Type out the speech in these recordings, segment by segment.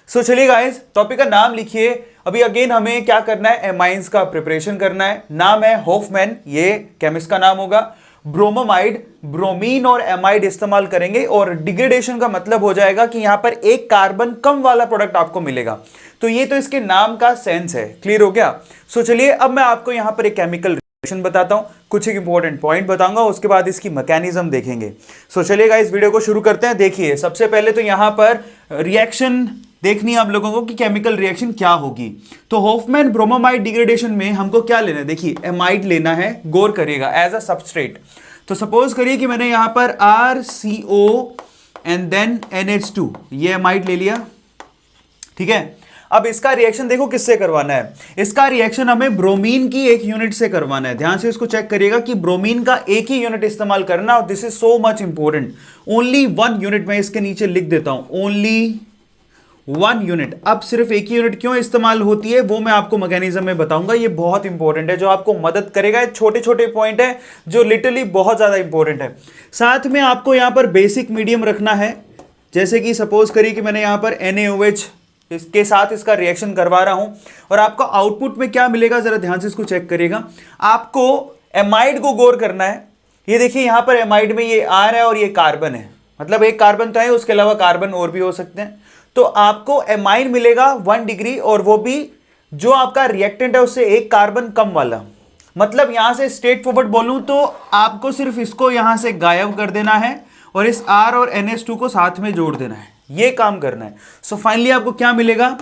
सो चलिए guys, topic का नाम लिखिए। अभी अगेन हमें क्या करना है, एमाइंस का प्रिपरेशन करना है। नाम है होफमैन, ये केमिस्ट का नाम होगा। ब्रोमोमाइड, ब्रोमीन और एमाइड इस्तेमाल करेंगे और डिग्रेडेशन का मतलब हो जाएगा कि यहां पर एक कार्बन कम वाला प्रोडक्ट आपको मिलेगा। तो ये तो इसके नाम का सेंस है। क्लियर हो गया? सो चलिए अब मैं आपको यहां पर एक केमिकल रिएक्शन बताता हूं, कुछ एक इंपॉर्टेंट पॉइंट बताऊंगा, उसके बाद इसकी मैकेनिज्म देखेंगे। सो चलिएगा इस वीडियो को शुरू करते हैं। देखिए सबसे पहले तो यहां पर रिएक्शन देखनी है आप लोगों को कि केमिकल रिएक्शन क्या होगी। तो होफमैन ब्रोमोमाइड डिग्रेडेशन में हमको क्या लेना है, देखिए एमाइड लेना है, गौर करिएगा, एज अ सबस्ट्रेट। तो सपोज करिए कि मैंने यहां पर RCO एंड देन NH2 ये एमाइड ले लिया, ठीक है। अब इसका रिएक्शन देखो किससे करवाना है। इसका रिएक्शन हमें ब्रोमीन की एक यूनिट से करवाना है। ध्यान से इसको चेक करिएगा कि ब्रोमीन का एक ही यूनिट इस्तेमाल करना, और this is so much important. Only 1 unit, मैं इसके नीचे लिख देता हूं, ओनली 1 यूनिट। अब सिर्फ एक ही यूनिट क्यों इस्तेमाल होती है वो मैं आपको मैकेनिज्म में बताऊंगा। ये बहुत इंपॉर्टेंट है, जो आपको मदद करेगा। छोटे छोटे पॉइंट है जो लिटरली बहुत ज्यादा इंपॉर्टेंट है। साथ में आपको यहां पर बेसिक मीडियम रखना है। जैसे कि सपोज करिए कि मैंने यहां पर NaOH इसके साथ इसका रिएक्शन करवा रहा हूं, और आपको आउटपुट में क्या मिलेगा जरा ध्यान से इसको चेक करिएगा। आपको एमाइड को गौर करना है। ये देखिए यहां पर एमाइड में ये R है और ये कार्बन है, मतलब एक कार्बन तो है, उसके अलावा कार्बन और भी हो सकते हैं। तो आपको एमाइड मिलेगा 1 डिग्री, और वो भी जो आपका रिएक्टेंट है उससे एक कार्बन कम वाला। मतलब यहां से स्ट्रेट फॉरवर्ड बोलूं तो आपको सिर्फ इसको यहां से गायब कर देना है और इस R और NH2 को साथ में जोड़ देना है, ये काम करना है। सो फाइनली आपको क्या मिलेगा,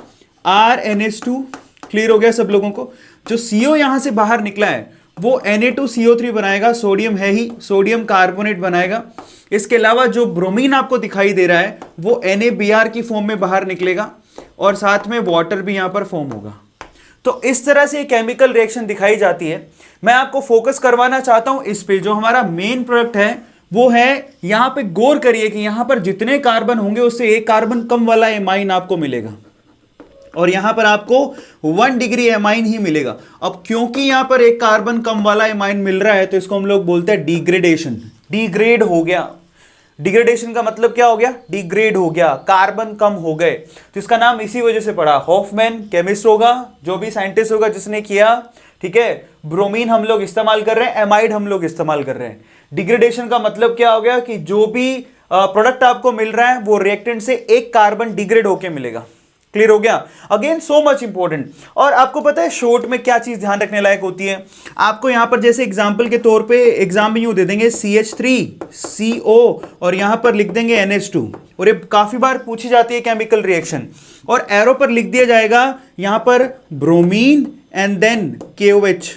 RNH2। क्लियर हो गया सब लोगों को? जो CO यहां से बाहर निकला है वो Na2CO3 बनाएगा, सोडियम है ही, सोडियम कार्बोनेट बनाएगा। इसके अलावा जो ब्रोमीन आपको दिखाई दे रहा है वो NaBr की फॉर्म में बाहर निकलेगा, और साथ में वाटर भी यहां पर फॉर्म होगा। तो इस तरह से केमिकल रिएक्शन दिखाई जाती है। मैं आपको फोकस करवाना चाहता हूं इस पे, जो हमारा मेन प्रोडक्ट है वो है, यहां पे गौर करिए कि यहां पर जितने कार्बन होंगे उससे एक कार्बन कम वाला एमाइन आपको मिलेगा, और यहां पर आपको 1 डिग्री एमाइन ही मिलेगा। अब क्योंकि यहां पर एक कार्बन कम वाला एमाइन मिल रहा है तो इसको हम लोग बोलते हैं डिग्रेडेशन। डिग्रेड हो गया। डिग्रेडेशन का मतलब क्या हो गया, डिग्रेड हो गया, कार्बन कम हो गए। तो इसका नाम इसी वजह से पड़ा। होफमैन केमिस्ट होगा, जो भी साइंटिस्ट होगा जिसने किया, ठीक है। ब्रोमीन हम लोग इस्तेमाल कर रहे हैं, एमाइड हम लोग इस्तेमाल कर रहे हैं। डिग्रेडेशन का मतलब क्या हो गया कि जो भी प्रोडक्ट आपको मिल रहा है वो रिएक्टेंट से एक कार्बन डिग्रेड होके मिलेगा। क्लियर हो गया? Again so much important. और आपको पता है शॉर्ट में क्या चीज ध्यान रखने लायक होती है। आपको यहां पर जैसे एग्जांपल के तौर पे एग्जाम में यूं दे देंगे CH3CO और यहां पर लिख देंगे NH2, और ये काफी बार पूछी जाती है केमिकल रिएक्शन, और एरो पर लिख दिया जाएगा यहां पर ब्रोमीन एंड देन KOH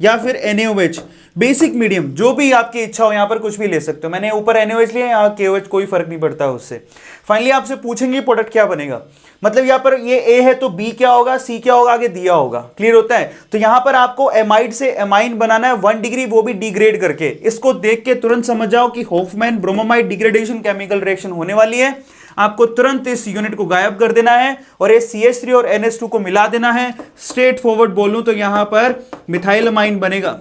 या फिर NaOH। बेसिक मीडियम जो भी आपकी इच्छा हो, यहां पर कुछ भी ले सकते हो। मैंने ऊपर NaOH लिया, यहां KOH, कोई फर्क नहीं पड़ता उससे। फाइनली आपसे पूछेंगे प्रोडक्ट क्या बनेगा, मतलब यहां पर ये A है तो B क्या होगा, C क्या होगा, आगे दिया होगा। क्लियर होता है? तो यहां पर आपको एमाइड से एमाइन बनाना है 1 डिग्री, वो भी डिग्रेड करके। इसको देख के तुरंत समझ जाओ कि Hofmann bromamide degradation chemical reaction होने वाली है। आपको तुरंत इस यूनिट को गायब कर देना है और ये CH3 और NH2 को मिला देना है। स्ट्रेट फॉरवर्ड बोलूं तो यहां पर मिथाइल अमाइन बनेगा,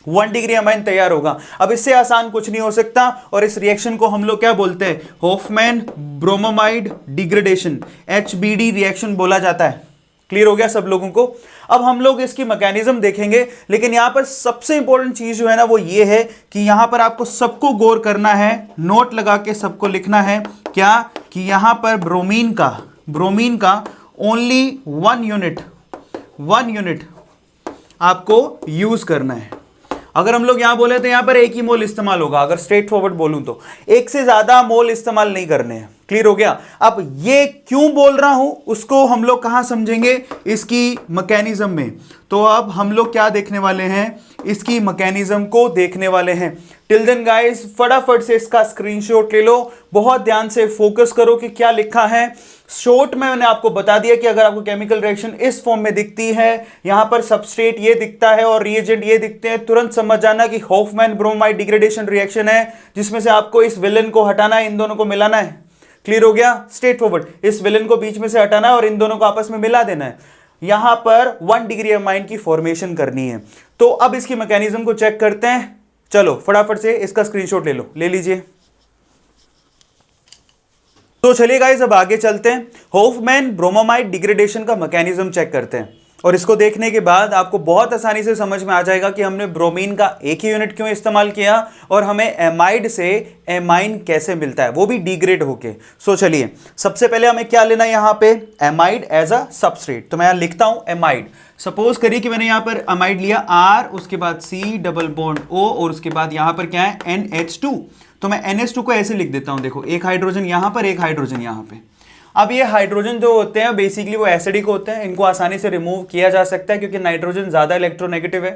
1 डिग्री अमाइन तैयार होगा। अब इससे आसान कुछ नहीं हो सकता, और इस रिएक्शन को हम लोग क्या बोलते हैं, Hofmann bromamide degradation, HBD reaction बोला जाता है। क्लियर हो गया सब लोगों को? अब हम लोग इसकी मैकेनिज्म देखेंगे, लेकिन यहां पर सबसे इंपॉर्टेंट चीज जो है ना वो ये है कि यहां पर आपको सबको गौर करना है, नोट लगा के सबको लिखना है क्या, कि यहां पर ब्रोमीन का ओनली 1 यूनिट आपको यूज करना है। अगर हम लोग यहां बोले तो यहां पर एक ही मोल इस्तेमाल होगा। अगर स्ट्रेट फॉरवर्ड बोलूं तो एक से ज्यादा मोल इस्तेमाल नहीं करने हैं। क्लियर हो गया? अब ये क्यों बोल रहा हूं उसको हम लोग कहां समझेंगे, इसकी मैकेनिज्म में। तो अब हम लोग क्या देखने वाले हैं, इसकी मैकेनिज्म को देखने वाले हैं। टिल देन गाइस फटाफट से इसका स्क्रीनशॉट ले लो, बहुत ध्यान से फोकस करो कि क्या लिखा है। शॉर्ट में मैंने आपको बता दिया कि अगर आपको केमिकल रिएक्शन इस फॉर्म में दिखती है, यहां पर सबस्ट्रेट ये दिखता है और रिएजेंट ये दिखते हैं, तुरंत समझ जाना कि होफमैन ब्रोमाइड डिग्रेडेशन रिएक्शन है, जिसमें से आपको इस विलेन को हटाना है, इन दोनों को मिलाना है। क्लियर हो गया? स्ट्रेट फॉरवर्ड, इस विलेन को बीच में से हटाना है और इन दोनों को आपस में मिला देना है। यहां पर 1 डिग्री अमाइन की फॉर्मेशन करनी है। तो अब इसकी मैकेनिज्म को चेक करते हैं। चलो फटाफट से इसका स्क्रीनशॉट ले लो, ले लीजिए। तो चलिए गाइस अब आगे चलते हैं, होफमैन ब्रोमोमाइड डिग्रेडेशन का मैकेनिज्म चेक करते हैं। और इसको देखने के बाद आपको बहुत आसानी से समझ में आ जाएगा कि हमने ब्रोमीन का एक ही यूनिट क्यों इस्तेमाल किया और हमें एमाइड से एमाइन कैसे मिलता है, वो भी डिग्रेड होके। सो चलिए सबसे पहले हमें क्या लेना है यहाँ पे, एमाइड एज अ सबस्ट्रेट। तो मैं यहाँ लिखता हूं एमाइड। सपोज करिए कि मैंने यहाँ पर एमाइड लिया R, उसके बाद C डबल बॉन्ड O और उसके बाद यहाँ पर क्या है NH2। तो मैं NH2 को ऐसे लिख देता हूं, देखो एक हाइड्रोजन यहां पर, एक हाइड्रोजन यहां पे। अब ये हाइड्रोजन जो होते हैं बेसिकली वो एसिडिक होते हैं, इनको आसानी से रिमूव किया जा सकता है क्योंकि नाइट्रोजन ज्यादा इलेक्ट्रोनेगेटिव है।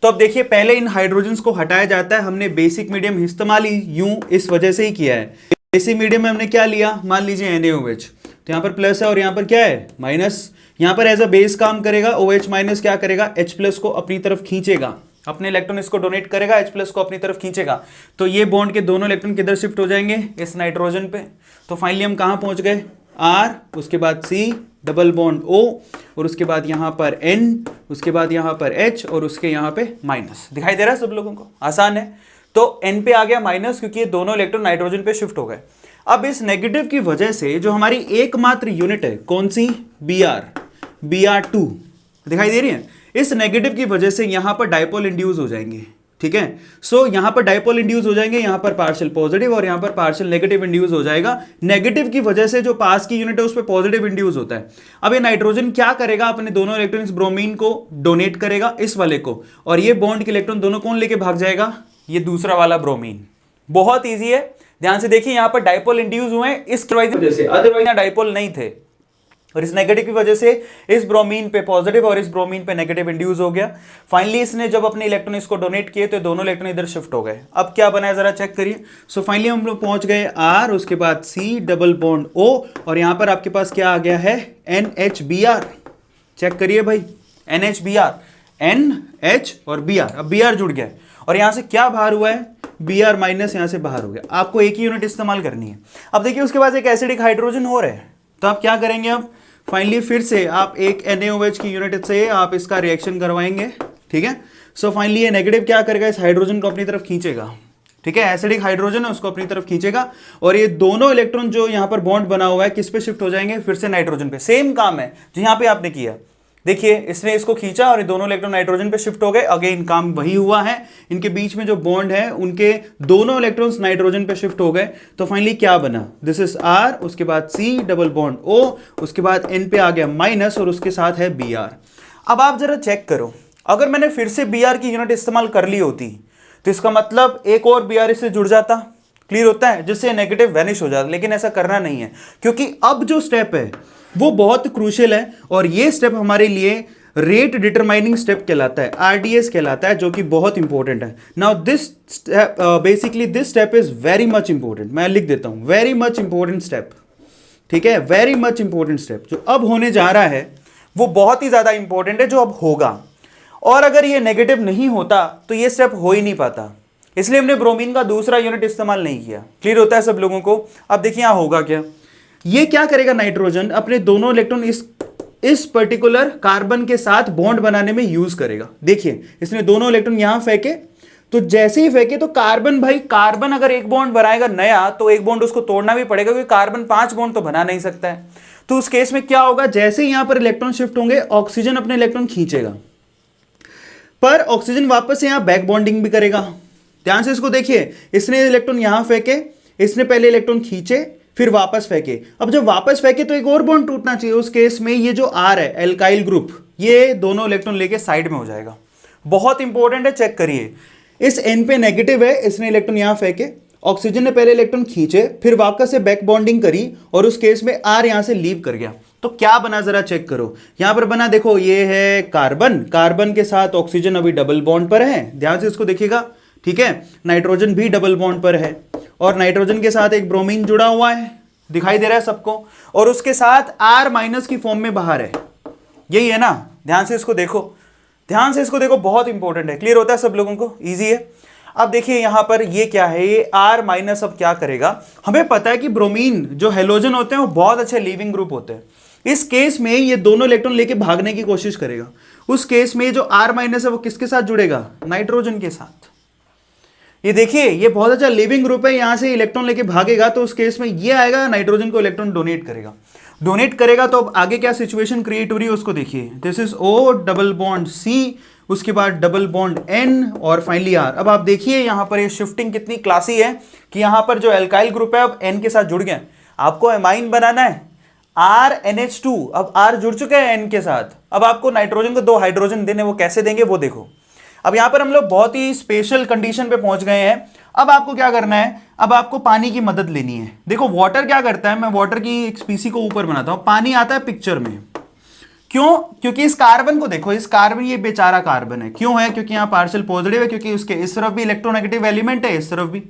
तो अब देखिए पहले इन हाइड्रोजन को हटाया जाता है। हमने बेसिक मीडियम इस्तेमाल यूं इस वजह से ही किया है। बेसिक मीडियम में हमने क्या लिया, मान लीजिए NaOH, तो यहाँ पर प्लस है और यहाँ पर क्या है माइनस। यहाँ पर एज अ बेस काम करेगा, OH माइनस क्या करेगा, H प्लस को अपनी तरफ खींचेगा, अपने इलेक्ट्रॉन इसको डोनेट करेगा, H प्लस को अपनी तरफ खींचेगा। तो ये बॉन्ड के दोनों इलेक्ट्रॉन किधर शिफ्ट हो जाएंगे, इस नाइट्रोजन पे। तो फाइनली हम कहाँ पहुंच गए, R, उसके बाद C डबल बॉन्ड O और उसके बाद यहाँ पर N, उसके बाद यहाँ पर H और उसके यहाँ पे माइनस। दिखाई दे रहा है सब लोगों को, आसान है। तो N पे आ गया माइनस क्योंकि ये दोनों इलेक्ट्रॉन नाइट्रोजन पे शिफ्ट हो गए। अब इस नेगेटिव की वजह से जो हमारी एकमात्र यूनिट है कौन सी, Br2 दिखाई दे रही है, इस नेगेटिव की वजह से यहां पर डायपोल इंड्यूस हो जाएंगे। ठीक है, सो यहां पर डायपोल इंड्यूस हो जाएंगे, यहां पर पार्शियल पॉजिटिव और यहां पर पार्शियल नेगेटिव इंड्यूस हो जाएगा। नेगेटिव की वजह से जो पास की यूनिट है उस पर पॉजिटिव इंड्यूस होता है। अब ये नाइट्रोजन क्या करेगा, अपने दोनों इलेक्ट्रॉन ब्रोमीन को डोनेट करेगा इस वाले को, और ये बॉन्ड के इलेक्ट्रॉन दोनों कौन लेके भाग जाएगा, ये दूसरा वाला ब्रोमीन। बहुत ईजी है, ध्यान से देखिए यहां पर डायपोल इंड्यूस हुए हैं इस वजह से, अदरवाइज डायपोल नहीं थे। और इस नेगेटिव की वजह से इस ब्रोमीन पे पॉजिटिव और इस ब्रोमीन पे नेगेटिव इंड्यूस हो गया। फाइनली इसने जब अपने इलेक्ट्रॉन इसको डोनेट किए तो दोनों इलेक्ट्रॉन इधर शिफ्ट हो गए। अब क्या बना है जरा चेक करिए। सो फाइनली हम लोग पहुंच गए R, उसके बाद C डबल बॉन्ड O और यहां पर आपके पास क्या आ गया है, NHBr। चेक करिए भाई, NHBr, NH और Br, अब Br जुड़ गया है और यहां से क्या बाहर हुआ है, Br माइनस यहां से बाहर हो गया। आपको एक ही यूनिट इस्तेमाल करनी है। अब देखिए उसके बाद एक एसिडिक हाइड्रोजन हो रहा है, तो आप क्या करेंगे, अब फाइनली फिर से आप एक NaOH की यूनिट से आप इसका रिएक्शन करवाएंगे। ठीक है, सो फाइनली ये नेगेटिव क्या करेगा, इस हाइड्रोजन को अपनी तरफ खींचेगा। ठीक है, एसिडिक हाइड्रोजन है उसको अपनी तरफ खींचेगा और ये दोनों इलेक्ट्रॉन जो यहां पर बॉन्ड बना हुआ है किस पे शिफ्ट हो जाएंगे, फिर से नाइट्रोजन पे। सेम काम है जो यहां पे आपने किया। देखिए इसने इसको खींचा और ये दोनों इलेक्ट्रॉन नाइट्रोजन पे शिफ्ट हो गए। अगेन काम वही हुआ है, इनके बीच में जो बॉन्ड है उनके दोनों इलेक्ट्रॉन्स नाइट्रोजन पे शिफ्ट हो गए। तो फाइनली क्या बना, दिस इज R, उसके बाद C डबल बॉन्ड O, उसके बाद N पे आ गया माइनस और उसके साथ है Br। अब आप जरा चेक करो, अगर मैंने फिर से Br की यूनिट इस्तेमाल कर ली होती तो इसका मतलब एक और Br इससे जुड़ जाता, क्लियर होता है, जिससे नेगेटिव वैनिश हो जाता। लेकिन ऐसा करना नहीं है क्योंकि अब जो स्टेप है वो बहुत क्रूशियल है और ये स्टेप हमारे लिए रेट डिटरमाइनिंग स्टेप कहलाता है, RDS कहलाता है, जो कि बहुत इंपॉर्टेंट है। Now this basically this step is very much important. मैं लिख देता हूं, वेरी मच इंपॉर्टेंट स्टेप। ठीक है, वेरी मच इंपॉर्टेंट स्टेप जो अब होने जा रहा है वो बहुत ही ज्यादा इंपॉर्टेंट है, जो अब होगा। और अगर ये नेगेटिव नहीं होता तो ये स्टेप हो ही नहीं पाता, इसलिए हमने ब्रोमीन का दूसरा यूनिट इस्तेमाल नहीं किया। क्लियर होता है सब लोगों को। अब देखिए यहां होगा क्या, ये क्या करेगा, नाइट्रोजन अपने दोनों इलेक्ट्रॉन इस पर्टिकुलर कार्बन के साथ बॉन्ड बनाने में यूज करेगा। देखिए इसने दोनों इलेक्ट्रॉन यहां फेंके, तो जैसे ही फेंके तो कार्बन, भाई कार्बन अगर एक बॉन्ड बनाएगा नया तो एक बॉन्ड उसको तोड़ना भी पड़ेगा क्योंकि कार्बन 5 बॉन्ड तो बना नहीं सकता है। तो उस केस में क्या होगा, जैसे ही यहां पर इलेक्ट्रॉन शिफ्ट होंगे ऑक्सीजन अपने इलेक्ट्रॉन खींचेगा, पर ऑक्सीजन वापस से यहां बैक बॉन्डिंग भी करेगा। ध्यान से इसको देखिए, इसने इलेक्ट्रॉन यहां फेंके, इसने पहले इलेक्ट्रॉन खींचे फिर वापस फेंके। अब जब वापस फेंके तो एक और बॉन्ड टूटना चाहिए। उस केस में ये जो R है एल्काइल ग्रुप, ये दोनों इलेक्ट्रॉन लेके साइड में हो जाएगा। बहुत इंपॉर्टेंट है, चेक करिए। इस N पे नेगेटिव है, इसने इलेक्ट्रॉन यहां फेंके, ऑक्सीजन ने पहले इलेक्ट्रॉन खींचे फिर वापस से बैक बॉन्डिंग करी और उस केस में R यहां से लीव कर गया। तो क्या बना जरा चेक करो, यहां पर बना, देखो ये है कार्बन, कार्बन के साथ ऑक्सीजन अभी डबल बॉन्ड पर है, ध्यान से इसको देखिएगा। ठीक है, नाइट्रोजन भी डबल बॉन्ड पर है और नाइट्रोजन के साथ एक ब्रोमीन जुड़ा हुआ है, दिखाई दे रहा है सबको, और उसके साथ R माइनस की फॉर्म में बाहर है। यही है ना, ध्यान से इसको देखो, ध्यान से इसको देखो, बहुत इंपॉर्टेंट है। क्लियर होता है सब लोगों को, इजी है। अब देखिए यहां पर ये क्या है, ये R माइनस अब क्या करेगा, हमें पता है कि ब्रोमीन जो हेलोजन होते हैं वो बहुत अच्छे लीविंग ग्रुप होते हैं। इस केस में ये दोनों इलेक्ट्रॉन लेके भागने की कोशिश करेगा। उस केस में जो R माइनस है वो किसके साथ जुड़ेगा, नाइट्रोजन के साथ। ये देखिए ये बहुत अच्छा लिविंग ग्रुप है, यहां से इलेक्ट्रॉन लेके भागेगा तो उस केस में ये आएगा, नाइट्रोजन को इलेक्ट्रॉन डोनेट करेगा। तो अब आगे क्या सिचुएशन क्रिएट हो रही है उसको देखिए। This is O double bond C, उसके बाद डबल बॉन्ड N और फाइनली R। अब आप देखिए यहां पर ये शिफ्टिंग कितनी क्लासी है कि यहां पर जो एल्काइल ग्रुप है अब N के साथ जुड़ गया। आपको एमाइन बनाना है RNH2, अब R जुड़ चुके हैं N के साथ। अब आपको नाइट्रोजन को 2 हाइड्रोजन देने, वो कैसे देंगे वो देखो। अब यहां पर हम लोग बहुत ही स्पेशल कंडीशन पे पहुंच गए हैं। अब आपको क्या करना है, अब आपको पानी की मदद लेनी है। देखो वाटर क्या करता है, मैं वाटर की एक स्पीसी को ऊपर बनाता हूं, पानी आता है पिक्चर में। क्यों? क्योंकि इस कार्बन को देखो, इस कार्बन, ये बेचारा कार्बन है। क्यों है? क्योंकि यहां पार्शियल पॉजिटिव है, क्योंकि उसके इस तरफ भी इलेक्ट्रोनेगेटिव एलिमेंट है, इस तरफ भी।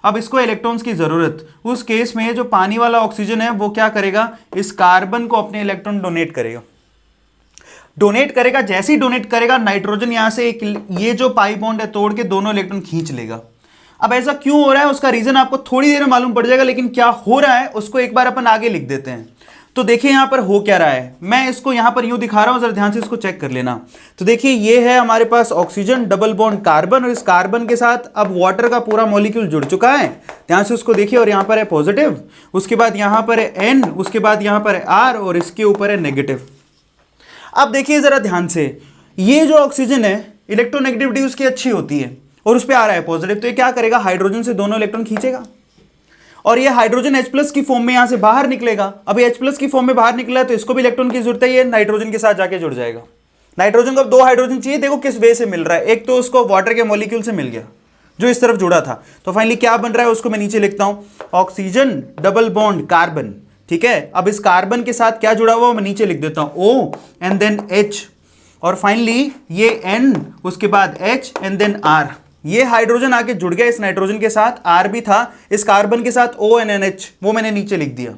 अब इसको इलेक्ट्रॉन्स की जरूरत, उस केस में जो पानी वाला ऑक्सीजन है वो क्या करेगा, इस कार्बन को अपने इलेक्ट्रॉन डोनेट करेगा। जैसे ही डोनेट करेगा नाइट्रोजन यहां से ये जो पाई बॉन्ड है तोड़ के दोनों इलेक्ट्रॉन खींच लेगा। अब ऐसा क्यों हो रहा है उसका रीजन आपको थोड़ी देर में मालूम पड़ जाएगा, लेकिन क्या हो रहा है उसको एक बार अपन आगे लिख देते हैं। तो देखिए यहां पर हो क्या रहा है, मैं इसको यहां पर यूं दिखा रहा हूं, जरा ध्यान से इसको चेक कर लेना। तो देखिए ये है हमारे पास ऑक्सीजन डबल बॉन्ड कार्बन, और इस कार्बन के साथ अब वाटर का पूरा मॉलिक्यूल जुड़ चुका है। ध्यान से उसको देखिए, और यहां पर है पॉजिटिव, उसके बाद यहां पर है N, उसके बाद यहां पर है R और इसके ऊपर है नेगेटिव। अब देखिए जरा ध्यान से, ये जो ऑक्सीजन है इलेक्ट्रोनेगेटिविटी उसकी अच्छी होती है और उस पर आ रहा है पॉजिटिव, तो ये क्या करेगा, हाइड्रोजन से दोनों इलेक्ट्रॉन खींचेगा और ये हाइड्रोजन H+ की फॉर्म में यहां से बाहर निकलेगा। अब H+ की फॉर्म में बाहर निकला है तो इसको भी इलेक्ट्रॉन की जरूरत है, ये नाइट्रोजन के साथ जाके जुड़ जाएगा। नाइट्रोजन को अब 2 हाइड्रोजन चाहिए, देखो किस वे से मिल रहा है, एक तो उसको वाटर के मॉलिक्यूल से मिल गया जो इस तरफ जुड़ा था। तो फाइनली क्या बन रहा है उसको मैं नीचे लिखता हूं, ऑक्सीजन डबल बॉन्ड कार्बन। ठीक है, अब इस कार्बन के साथ क्या जुड़ा हुआ मैं नीचे लिख देता हूं O एंड देन H, और फाइनली ये N, उसके बाद H एंड देन R। ये हाइड्रोजन आके जुड़ गया इस नाइट्रोजन के साथ, R भी था इस कार्बन के साथ, O एंड NH, वो मैंने नीचे लिख दिया।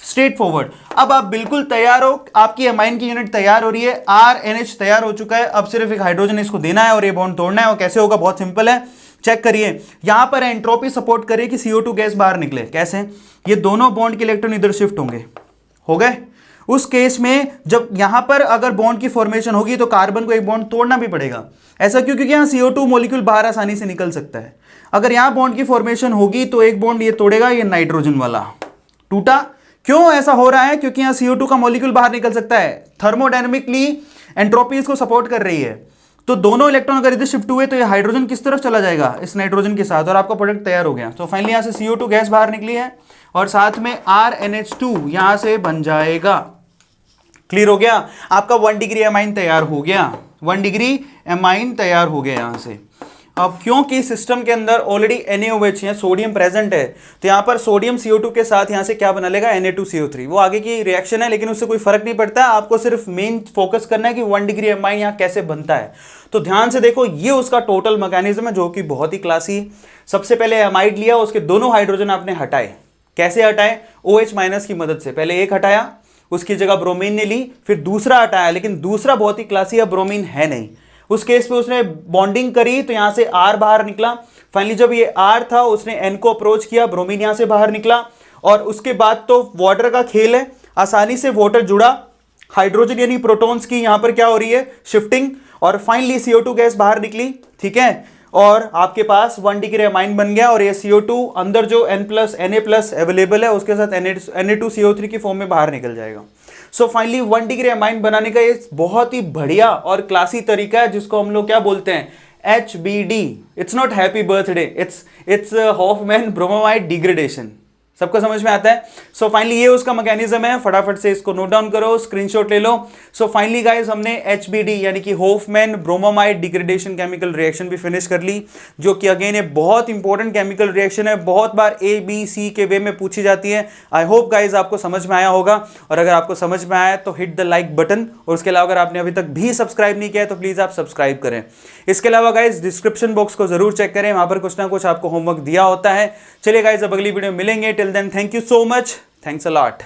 Straight forward. अब आप बिल्कुल तैयार हो, आपकी एमाइन की यूनिट तैयार हो रही है, RNH तैयार हो चुका है। अब सिर्फ एक हाइड्रोजन इसको देना है और ये बॉन्ड तोड़ना है। और कैसे होगा, बहुत सिंपल है, चेक करिए। यहां पर एंट्रोपी सपोर्ट करे कि CO2 गैस बाहर निकले। कैसे? ये दोनों बॉन्ड के इलेक्ट्रॉन इधर शिफ्ट होंगे, हो गए। उस केस में जब यहां पर अगर बॉन्ड की फॉर्मेशन होगी तो कार्बन को एक बॉन्ड तोड़ना भी पड़ेगा। ऐसा क्यों? क्योंकि यहां CO2 मॉलिक्यूल बाहर आसानी से निकल सकता है। अगर यहां बॉन्ड की फॉर्मेशन होगी तो एक बॉन्ड ये तोड़ेगा, ये नाइट्रोजन वाला टूटा। क्यों ऐसा हो रहा है? क्योंकि यहां CO2 का मॉलिक्यूल बाहर निकल सकता है। थर्मोडायनेमिकली एंट्रोपी इसको सपोर्ट कर रही है। तो दोनों इलेक्ट्रॉन अगर इधर शिफ्ट हुए तो ये हाइड्रोजन किस तरफ चला जाएगा, इस नाइट्रोजन के साथ, और आपका प्रोडक्ट तैयार हो गया। तो फाइनली यहां से CO2 गैस बाहर निकली है और साथ में RNH2 यहां से बन जाएगा। क्लियर हो गया? आपका 1 डिग्री एमाइन तैयार हो गया, 1 डिग्री एमाइन तैयार हो गया यहां से। अब क्योंकि सिस्टम के अंदर ऑलरेडी NaOH है, सोडियम प्रेजेंट है, तो यहां पर सोडियम CO2 के साथ यहां से क्या बना लेगा, Na2CO3। वो आगे की रिएक्शन है लेकिन उससे कोई फर्क नहीं पड़ता, आपको सिर्फ मेन फोकस करना है कि 1 डिग्री एमाइन यहां कैसे बनता है। तो ध्यान से देखो, ये उसका टोटल मैकेनिज्म है जो कि बहुत ही क्लासी। सबसे पहले एमाइड लिया, उसके दोनों हाइड्रोजन आपने हटाए। कैसे हटाए? OH- की मदद से। पहले एक हटाया, उसकी जगह ब्रोमीन ने ली, फिर दूसरा हटाया, लेकिन दूसरा बहुत ही क्लासी है, ब्रोमीन है नहीं। उस केस पे उसने बॉन्डिंग करी तो यहां से R बाहर निकला। फाइनली जब ये R था उसने N को अप्रोच किया, ब्रोमीन यहां से बाहर निकला। और उसके बाद तो वाटर का खेल है, आसानी से वाटर जुड़ा, हाइड्रोजन यानी प्रोटॉन्स की यहां पर क्या हो रही है, शिफ्टिंग, और फाइनली CO2 गैस बाहर निकली। ठीक है, और आपके पास 1 डिग्री एमाइन बन गया और ये CO2 अंदर जो Na+ अवेलेबल है उसके साथ Na2CO3 की फॉर्म में बाहर निकल जाएगा। सो फाइनली 1 डिग्री एमाइन बनाने का ये बहुत ही बढ़िया और क्लासी तरीका है जिसको हम लोग क्या बोलते हैं, HBD। It's not happy birthday, it's Hoffmann bromamide degradation. सबको समझ में आता है? सो फाइनली ये उसका मैकेनिज्म है, फटाफट से इसको नोट डाउन करो, स्क्रीनशॉट ले लो। सो फाइनली गाइस हमने HBD यानी कि Hoffmann bromamide degradation chemical reaction भी फिनिश कर ली, जो कि अगेन एक बहुत इंपॉर्टेंट केमिकल रिएक्शन है, बहुत बार ABC के वे में पूछी जाती है। आई होप गाइज आपको समझ में आया होगा, और अगर आपको समझ में आया तो हिट द लाइक बटन, और उसके अलावा अगर आपने अभी तक भी सब्सक्राइब नहीं किया है तो प्लीज आप सब्सक्राइब करें। इसके अलावा गाइज डिस्क्रिप्शन बॉक्स को जरूर चेक करें, वहां पर कुछ ना कुछ आपको होमवर्क दिया होता है। चलिए गाइज अब अगली वीडियो में मिलेंगे, till then thank you so much, thanks a lot.